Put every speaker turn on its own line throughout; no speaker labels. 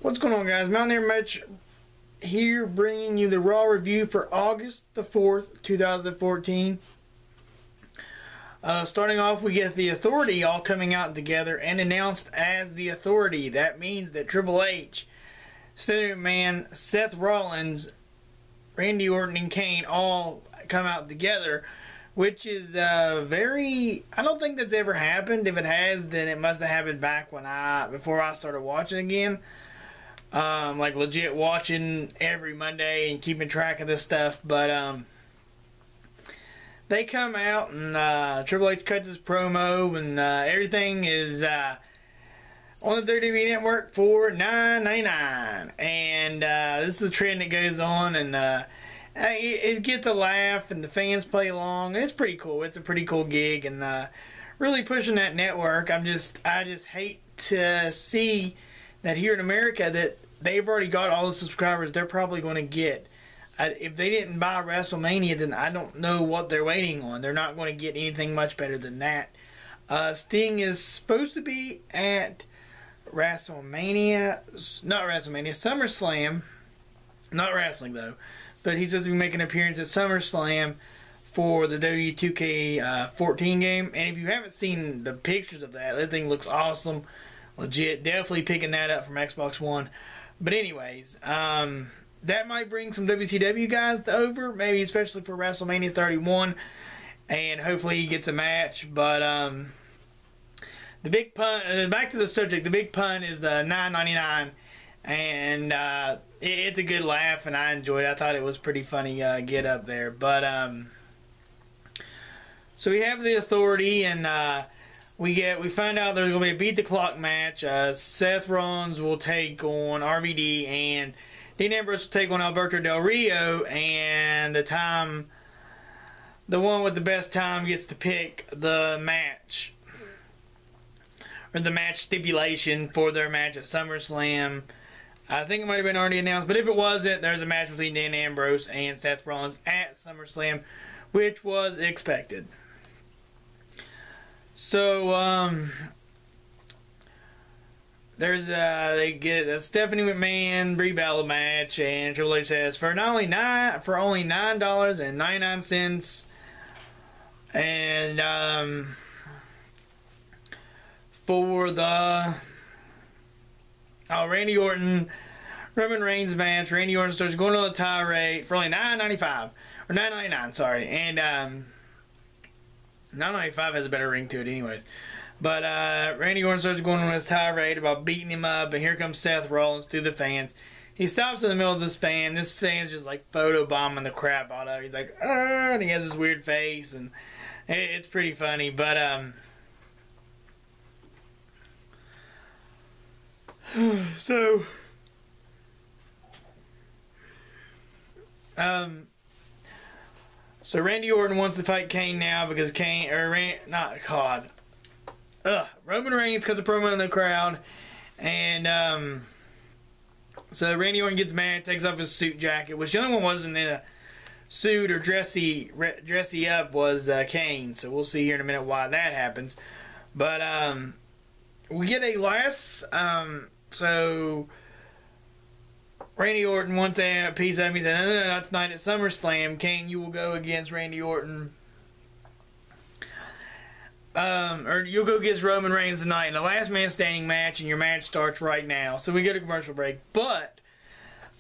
What's going on, guys? Mountaineer Mitch here, bringing you the Raw review for August the 4th, 2014. Starting off, we get the Authority all coming out together and announced as the Authority. That means that Triple H, Stephanie McMahon, Seth Rollins, Randy Orton, and Kane all come out together, which is very... I don't think that's ever happened. If it has, then it must have happened back when before I started watching again. Like legit watching every Monday and keeping track of this stuff. But they come out and Triple H cuts his promo and everything is on the WWE Network for $9.99. And this is a trend that goes on, and it gets a laugh and the fans play along. It's pretty cool. It's a pretty cool gig, and really pushing that network. I just hate to see that here in America that they've already got all the subscribers they're probably going to get. If they didn't buy WrestleMania, then I don't know what they're waiting on. They're not going to get anything much better than that. Sting is supposed to be at SummerSlam. Not wrestling though, but he's supposed to be making an appearance at SummerSlam for the W2K14 game. And if you haven't seen the pictures of that thing looks awesome. Legit, definitely picking that up from Xbox One. But anyways, that might bring some WCW guys over, maybe especially for WrestleMania 31, and hopefully he gets a match. But the big pun, back to the subject, the big pun is the $9.99, and it's a good laugh, and I enjoyed it. I thought it was pretty funny get up there. But so we have the Authority, and we find out there's going to be a beat the clock match. Seth Rollins will take on RVD, and Dean Ambrose will take on Alberto Del Rio, and the one with the best time gets to pick the match, or the match stipulation for their match at SummerSlam. I think it might have been already announced, but if it wasn't, there's a match between Dean Ambrose and Seth Rollins at SummerSlam, which was expected. So, they get a Stephanie McMahon Brie Bella match, and Triple H says for only $9.99, and for the Randy Orton Roman Reigns match, Randy Orton starts going on a tirade for only $9.95 or $9.99, sorry, and $9.95 has a better ring to it anyways. But Randy Orton starts going on his tirade about beating him up, and here comes Seth Rollins through the fans. He stops in the middle of this fan. This fan's just like photobombing the crap out of him. He's like, and he has this weird face, and it's pretty funny. But so Randy Orton wants to fight Kane now because Roman Reigns cuts a promo in the crowd, and so Randy Orton gets mad, takes off his suit jacket, which the only one wasn't in a suit or dressy up was Kane. So we'll see here in a minute why that happens. But we get a last so Randy Orton wants a piece of him. He said, no, not tonight at SummerSlam. Kane, you will go against Randy Orton. Or you'll go against Roman Reigns tonight in the last man standing match, and your match starts right now. So we go to commercial break. But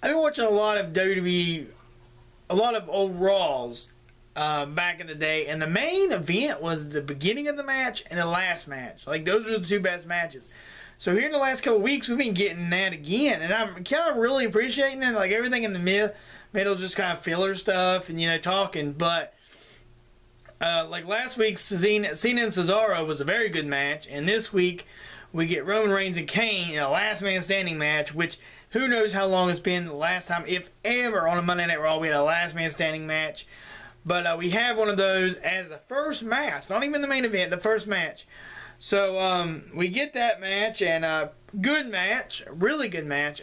I've been watching a lot of WWE, a lot of old Raws back in the day, and the main event was the beginning of the match and the last match. Like, those are the two best matches. So here in the last couple of weeks, we've been getting that again, and I'm kind of really appreciating it. Like, everything in the middle just kind of filler stuff and, you know, talking. But like last week's Cena and Cesaro was a very good match, and this week we get Roman Reigns and Kane in a last man standing match, which who knows how long it's been the last time, if ever, on a Monday Night Raw we had a last man standing match. But we have one of those as the first match, not even the main event, the first match. So we get that match, and good match, really good match.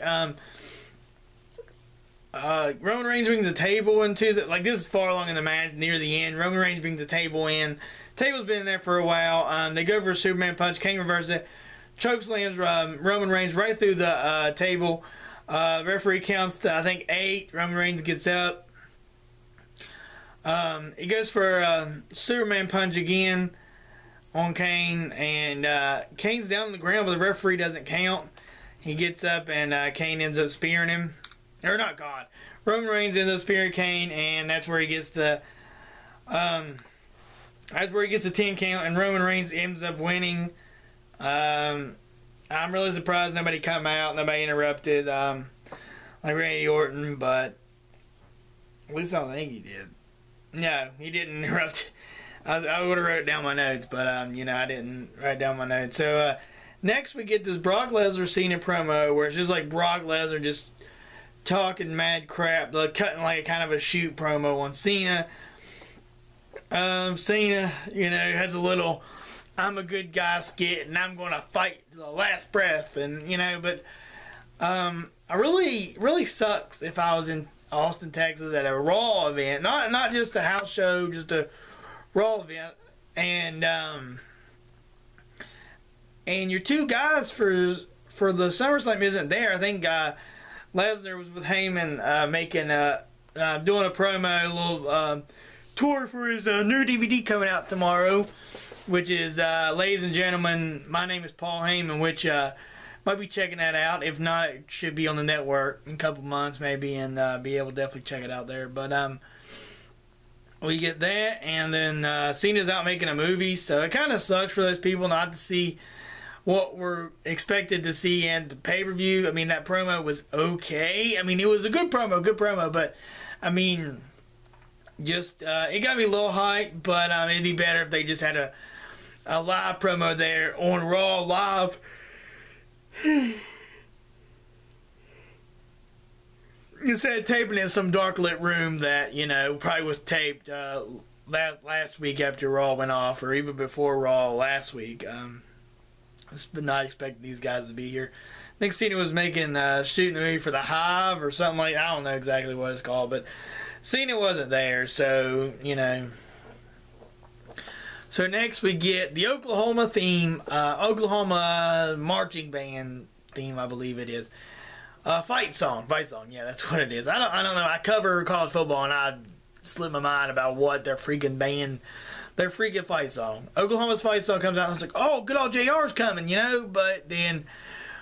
Roman Reigns brings the table into the, like, this is far along in the match, near the end. Roman Reigns brings the table in. Table's been in there for a while. They go for a Superman punch. Kane reverses it. Chokeslams Roman Reigns right through the table. Referee counts to, I think, 8. Roman Reigns gets up. He goes for Superman punch again on Kane, and Kane's down on the ground, but the referee doesn't count. He gets up, and Kane ends up spearing him. Or not God. Roman Reigns ends up spearing Kane, and that's where he gets the 10 count, and Roman Reigns ends up winning. I'm really surprised nobody come out, nobody interrupted, like Randy Orton, but at least I don't think he did. No, he didn't interrupt. I would have wrote down my notes, but you know, I didn't write down my notes. So next we get this Brock Lesnar Cena promo where it's just like Brock Lesnar just talking mad crap, like cutting like kind of a shoot promo on Cena. Cena, you know, has a little "I'm a good guy" skit, and I'm going to fight to the last breath, and you know, but I really sucks if I was in Austin, Texas at a Raw event, not just a house show, just a Raw event, and your two guys for the SummerSlam isn't there. I think Lesnar was with Heyman making doing a promo, a little tour for his new DVD coming out tomorrow, which is Ladies and Gentlemen, My Name is Paul Heyman, which might be checking that out. If not, it should be on the network in a couple months maybe, and be able to definitely check it out there. But we get that, and then Cena's out making a movie, so it kind of sucks for those people not to see what we're expected to see in the pay-per-view. I mean, that promo was okay. I mean, it was a good promo, but I mean, just it got me a little hyped, but it'd be better if they just had a live promo there on Raw Live. Instead of taping it in some dark lit room that, you know, probably was taped last week after Raw went off, or even before Raw last week. But not expecting these guys to be here. I think Cena was making shooting the movie for the Hive or something like that. I don't know exactly what it's called, but Cena wasn't there, so you know. So next we get the Oklahoma theme, Oklahoma marching band theme, I believe it is. Fight song, yeah, that's what it is. I don't know. I cover college football, and I slipped my mind about what their freaking band, their freaking fight song. Oklahoma's fight song comes out, and I was like, oh, good old JR's coming, you know. But then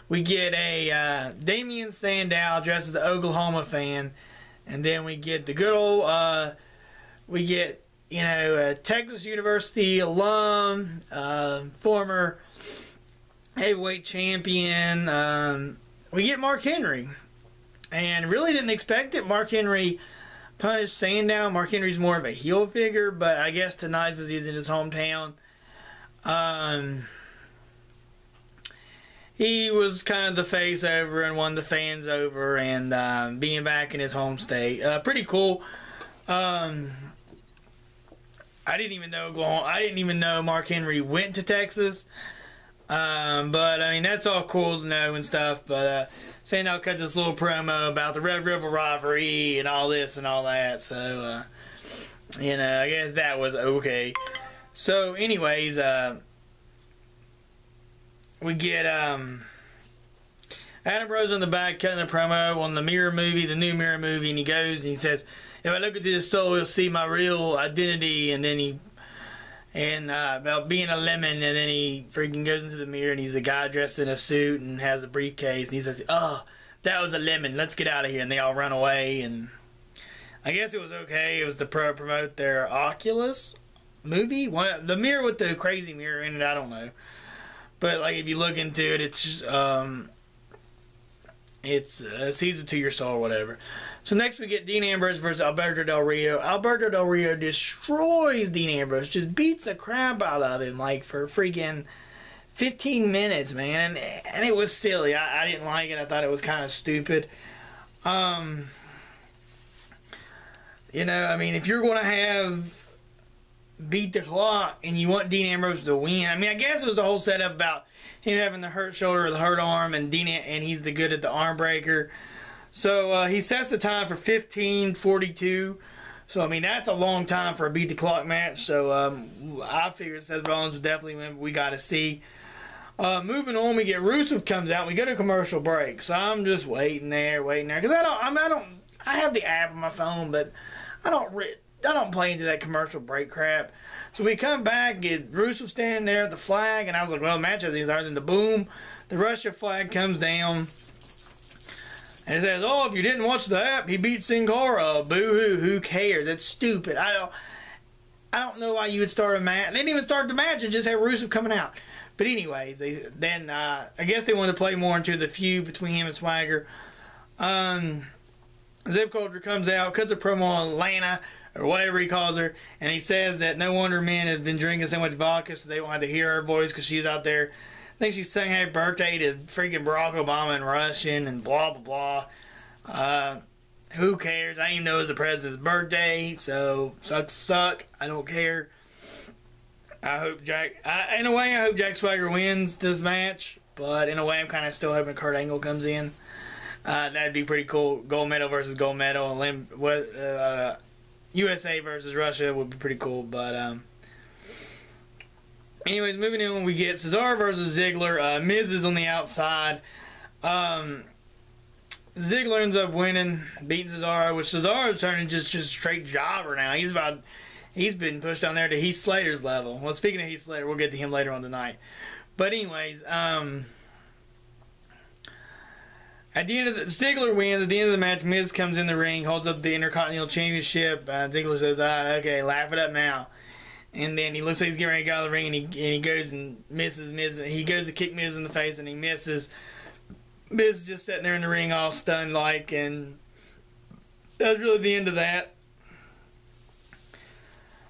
we get a Damian Sandow dressed as the Oklahoma fan, and then we get the good old, you know, a Texas University alum, former heavyweight champion. We get Mark Henry, and really didn't expect it. Mark Henry punished Sandow. Mark Henry's more of a heel figure, but I guess tonight, as he's in his hometown, he was kind of the face over and won the fans over, and being back in his home state, pretty cool. I didn't even know Mark Henry went to Texas. But I mean, that's all cool to know and stuff. But Sandow cut this little promo about the Red River rivalry and all this and all that. So you know, I guess that was okay. So anyways, we get Adam Rose on the back cutting a promo on the Mirror movie, the new Mirror movie, and he goes and he says, "If I look at this soul, you'll see my real identity." And then about being a lemon, and then he freaking goes into the mirror, and he's a guy dressed in a suit and has a briefcase, and he says, "Oh, that was a lemon. Let's get out of here." And they all run away, and I guess it was okay. It was to promote their Oculus movie, the mirror with the crazy mirror in it. I don't know, but like if you look into it, it's just it's season to your soul or whatever. So next we get Dean Ambrose versus Alberto Del Rio. Alberto Del Rio destroys Dean Ambrose, just beats the crap out of him like for freaking 15 minutes, man. And it was silly. I didn't like it. I thought it was kind of stupid. You know, I mean, if you're going to have beat the clock and you want Dean Ambrose to win, I mean, I guess it was the whole setup about him having the hurt shoulder or the hurt arm, and he's the good at the arm breaker. So he sets the time for 15:42. So I mean, that's a long time for a beat the clock match. So I figured Seth Rollins would definitely win. We got to see. Moving on, we get Rusev comes out. We go to commercial break, so I'm just waiting there, because I have the app on my phone, but I don't play into that commercial break crap. So we come back, get Rusev standing there at the flag, and I was like, well, the match of these are. Then the boom, the Russia flag comes down, and it says, oh, if you didn't watch the app, he beat Sin Cara. Boo-hoo, who cares? It's stupid. I don't know why you would start a match. They didn't even start the match and just have Rusev coming out. But anyways, I guess they wanted to play more into the feud between him and Swagger. Zip Culture comes out, cuts a promo on Atlanta, or whatever he calls her, and he says that no wonder men have been drinking so much vodka so they won't have to hear her voice because she's out there. I think she's saying happy birthday to freaking Barack Obama in Russian and blah, blah, blah. Who cares? I didn't even know it was the president's birthday, so suck. I don't care. I hope in a way, I hope Jack Swagger wins this match, but in a way, I'm kind of still hoping Kurt Angle comes in. That'd be pretty cool. Gold medal versus gold medal. USA versus Russia would be pretty cool. But anyways, moving on, we get Cesaro versus Ziggler. Miz is on the outside. Ziggler ends up winning, beating Cesaro, which Cesaro's turning just straight jobber now. He's been pushed down there to Heath Slater's level. Well, speaking of Heath Slater, we'll get to him later on tonight. But anyways, at the end of Ziggler wins. At the end of the match, Miz comes in the ring, holds up the Intercontinental Championship. Ziggler says, okay, laugh it up now. And then he looks like he's getting ready to get out of the ring, and he goes and misses Miz. He goes to kick Miz in the face, and he misses. Miz is just sitting there in the ring all stunned like, and that's really the end of that.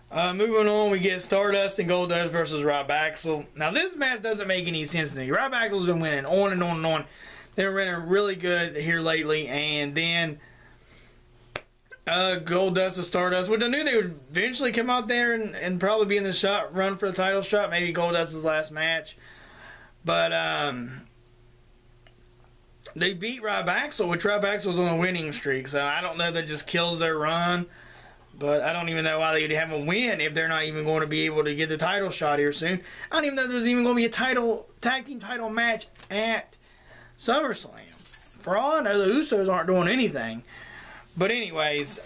Moving on, we get Stardust and Goldust versus Rob Axel. Now, this match doesn't make any sense to me. Rob Axel's been winning on and on and on. They're running really good here lately, and then Goldust and Stardust, which I knew they would eventually come out there and probably be in the run for the title shot. Maybe Goldust's last match. But they beat Rob Axel, which Rob Axel's on a winning streak, so I don't know if that just kills their run. But I don't even know why they'd have a win if they're not even going to be able to get the title shot here soon. I don't even know if there's even going to be a tag team title match at SummerSlam. For all I know, the Usos aren't doing anything. But anyways,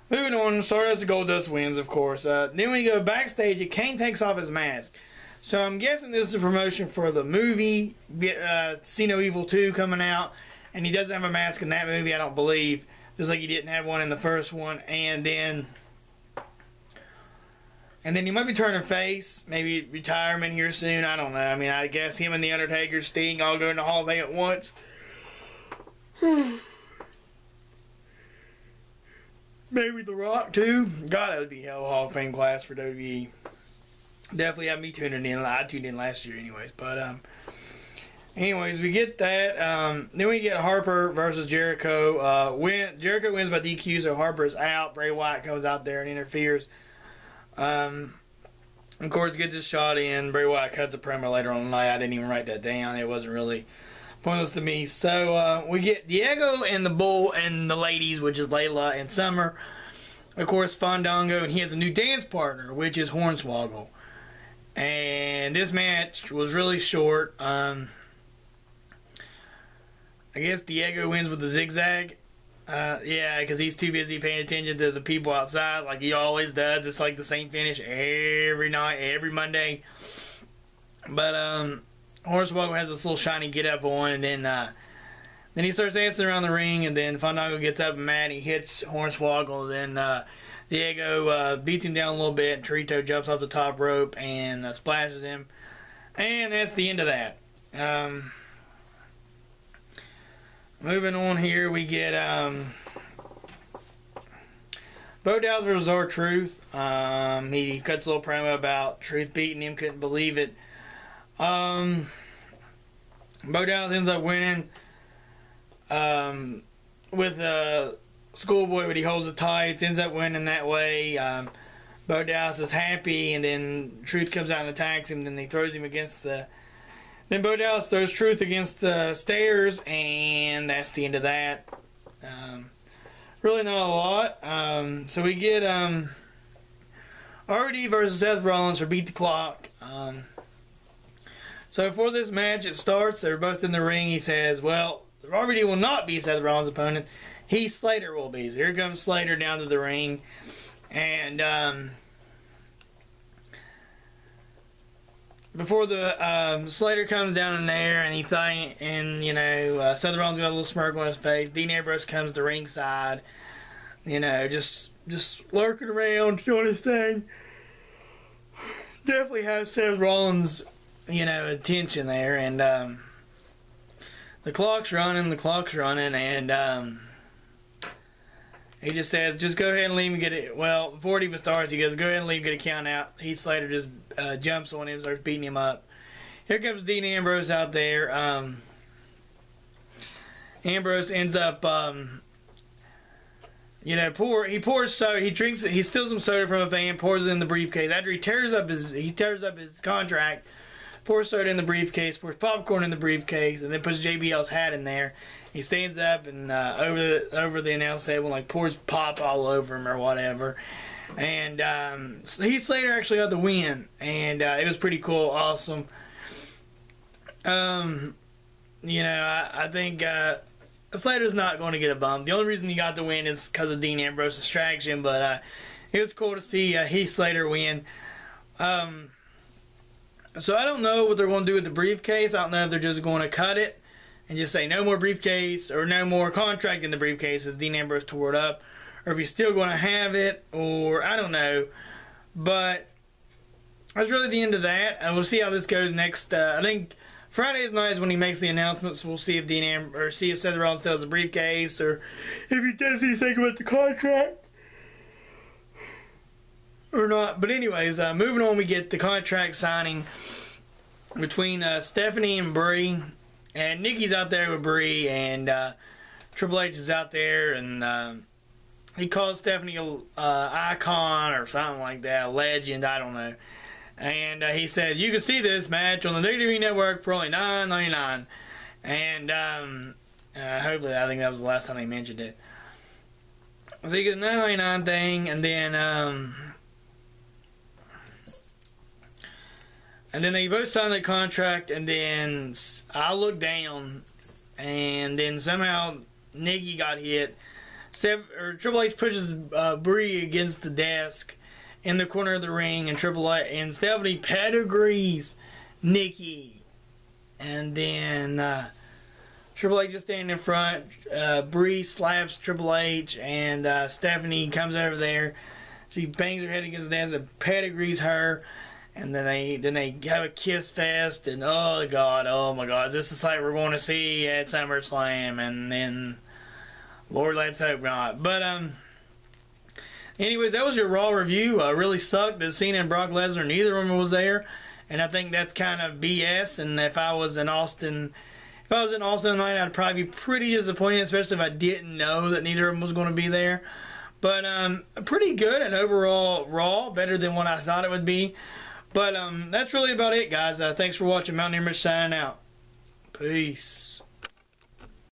moving on, Stardust and Goldust wins, of course. Then we go backstage, and Kane takes off his mask. So I'm guessing this is a promotion for the movie, See No Evil 2 coming out. And he doesn't have a mask in that movie, I don't believe. Just like he didn't have one in the first one. And then he might be turning face. Maybe retirement here soon. I don't know. I mean, I guess him and The Undertaker, Sting all go in the Hall of Fame at once. Maybe The Rock, too. God, that would be hell Hall of Fame class for WWE. Definitely have me tuning in. I tuned in last year anyways. But, anyways, we get that. Then we get Harper versus Jericho. Jericho wins by DQ, so Harper's out. Bray Wyatt comes out there and interferes. Of course, gets his shot in. Bray Wyatt cuts a promo later on in the night. I didn't even write that down. It wasn't really pointless to me. So we get Diego and the Bull and the ladies, which is Layla and Summer. Of course, Fandango, and he has a new dance partner, which is Hornswoggle. And this match was really short. I guess Diego wins with the zigzag. Yeah, because he's too busy paying attention to the people outside like he always does. It's like the same finish every night, every Monday. But Hornswoggle has this little shiny get up on, and then he starts dancing around the ring, and then Fandango gets up and mad. He hits Hornswoggle, and then Diego beats him down a little bit, and Torito jumps off the top rope and splashes him. And that's the end of that. Moving on here, we get Bo Dallas versus R-Truth. He cuts a little promo about Truth beating him, couldn't believe it. Bo Dallas ends up winning with Schoolboy, but he holds the tights, ends up winning that way. Bo Dallas is happy, and then Truth comes out and attacks him, then he throws him against the... Then Bo Dallas throws Truth against the stairs, and that's the end of that. Really not a lot. So we get RD versus Seth Rollins for Beat the Clock. So before this match it starts, they're both in the ring. He says, well, RVD will not be Seth Rollins' opponent. Heath Slater will be. So here comes Slater down to the ring. And before the Slater comes down in there, and Seth Rollins got a little smirk on his face. Dean Ambrose comes to ringside, just lurking around, doing his thing. Definitely has Seth Rollins, attention there, and the clock's running, and he just says, just go ahead and leave and get it. Well, before it even starts, he goes, go ahead and leave and get a count out. Heath Slater just jumps on him, starts beating him up. Here comes Dean Ambrose out there. Ambrose ends up, he pours soda. He steals some soda from a fan, pours it in the briefcase. After he tears up his contract, pours soda in the briefcase, pours popcorn in the briefcase, and then puts JBL's hat in there. He stands up and over the announce table, like, pours pop all over him or whatever. And Heath Slater actually got the win, and it was pretty cool, awesome. I think Slater's not going to get a bump. The only reason he got the win is because of Dean Ambrose's distraction, but it was cool to see Heath Slater win. So I don't know what they're going to do with the briefcase. I don't know if they're just going to cut it and just say no more briefcase or no more contract in the briefcase as Dean Ambrose tore it up, or if he's still going to have it, or I don't know. But that's really the end of that, and we'll see how this goes next. I think Friday's night is when he makes the announcements. We'll see if see if Seth Rollins still has the briefcase, or if he does anything about the contract or not. But anyways, moving on, we get the contract signing between Stephanie and Brie. And Nikki's out there with Brie, and Triple H is out there, and he calls Stephanie an icon or something like that, a legend, I don't know. And he says, you can see this match on the WWE Network for only $9.99. And hopefully, I think that was the last time he mentioned it. So he gets a $9.99 thing, and then they both sign the contract, and then I look down, and then somehow Nikki got hit. Triple H pushes Brie against the desk in the corner of the ring, and Stephanie pedigrees Nikki. And then Triple H is standing in front. Brie slaps Triple H, and Stephanie comes over there. She bangs her head against the desk and pedigrees her. And then they have a kiss fest, and oh my God, this is like we're going to see at SummerSlam, and then Lord, let's hope not. But anyways, that was your Raw review. Really sucked that Cena and Brock Lesnar, neither of them was there, and I think that's kind of BS. And if I was in Austin tonight, I'd probably be pretty disappointed, especially if I didn't know that neither of them was going to be there. But pretty good and overall Raw, better than what I thought it would be. But that's really about it, guys. Thanks for watching. Mountaineer Mitch signing out. Peace.